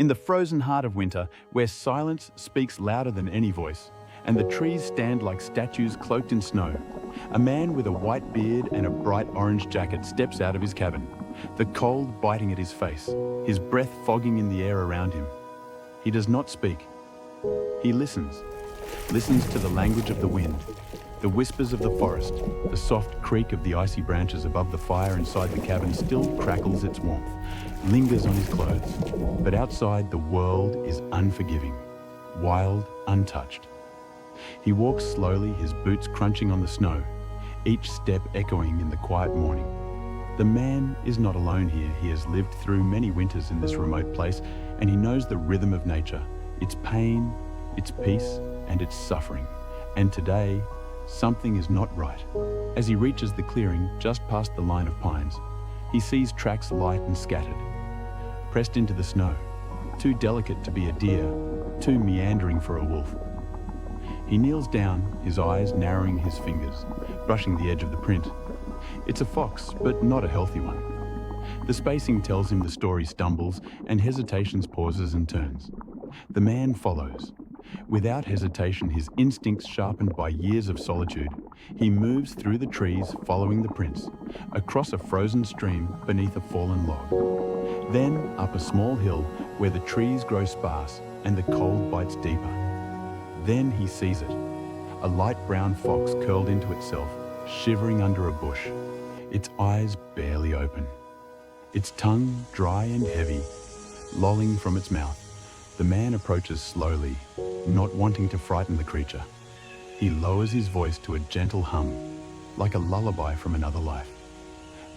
In the frozen heart of winter, where silence speaks louder than any voice, and the trees stand like statues cloaked in snow, a man with a white beard and a bright orange jacket steps out of his cabin, the cold biting at his face, his breath fogging in the air around him. He does not speak. He listens to the language of the wind, the whispers of the forest. The soft creak of the icy branches above the fire inside the cabin still crackles its warmth, lingers on his clothes. But outside, the world is unforgiving, wild, untouched. He walks slowly, his boots crunching on the snow, each step echoing in the quiet morning. The man is not alone here. He has lived through many winters in this remote place, and he knows the rhythm of nature, its pain, its peace, and its suffering. And today, something is not right. As he reaches the clearing just past the line of pines, he sees tracks light and scattered, pressed into the snow, too delicate to be a deer, too meandering for a wolf. He kneels down, his eyes narrowing his fingers, brushing the edge of the print. It's a fox, but not a healthy one. The spacing tells him the story stumbles, and hesitations pauses and turns. The man follows. Without hesitation, his instincts sharpened by years of solitude, he moves through the trees following the prints, across a frozen stream beneath a fallen log. Then up a small hill where the trees grow sparse and the cold bites deeper. Then he sees it, a light brown fox curled into itself, shivering under a bush, its eyes barely open, its tongue dry and heavy, lolling from its mouth. The man approaches slowly, not wanting to frighten the creature. He lowers his voice to a gentle hum, like a lullaby from another life,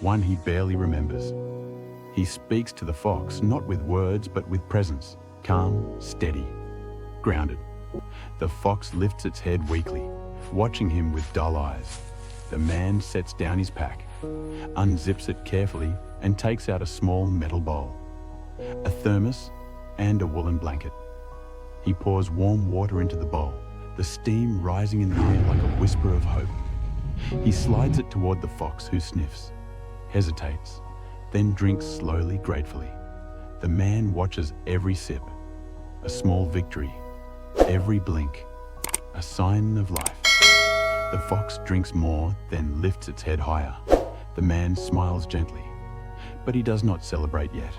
one he barely remembers. He speaks to the fox, not with words, but with presence, calm, steady, grounded. The fox lifts its head weakly, watching him with dull eyes. The man sets down his pack, unzips it carefully, and takes out a small metal bowl, a thermos, and a woolen blanket. He pours warm water into the bowl, the steam rising in the air like a whisper of hope. He slides it toward the fox, who sniffs, hesitates, then drinks slowly, gratefully. The man watches every sip, a small victory, every blink, a sign of life. The fox drinks more, then lifts its head higher. The man smiles gently, but he does not celebrate yet.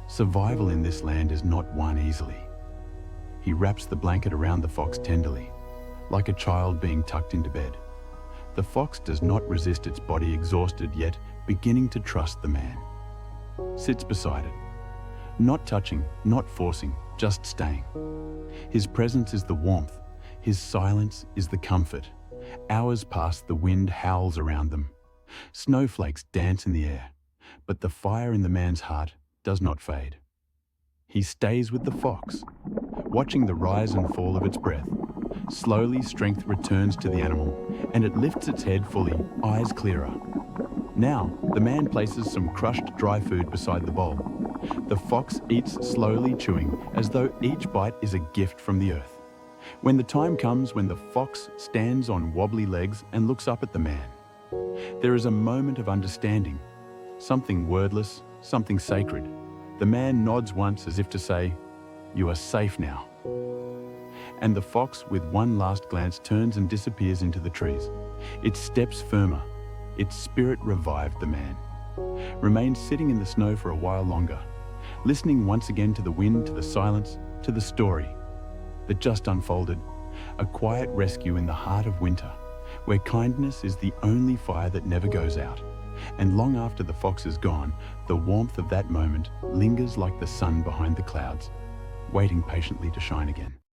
Survival in this land is not won easily. He wraps the blanket around the fox tenderly, like a child being tucked into bed. The fox does not resist its body, exhausted yet beginning to trust the man. Sits beside it, not touching, not forcing, just staying. His presence is the warmth, his silence is the comfort. Hours pass, the wind howls around them. Snowflakes dance in the air, but the fire in the man's heart does not fade. He stays with the fox, watching the rise and fall of its breath. Slowly, strength returns to the animal, and it lifts its head fully, eyes clearer. Now, the man places some crushed dry food beside the bowl. The fox eats slowly, chewing, as though each bite is a gift from the earth. When the time comes, when the fox stands on wobbly legs and looks up at the man, there is a moment of understanding, something wordless, something sacred. The man nods once as if to say, "You are safe now." And the fox, with one last glance, turns and disappears into the trees. Its steps firmer, its spirit revived. The man remained sitting in the snow for a while longer, listening once again to the wind, to the silence, to the story that just unfolded. A quiet rescue in the heart of winter, where kindness is the only fire that never goes out. And long after the fox is gone, the warmth of that moment lingers like the sun behind the clouds, waiting patiently to shine again.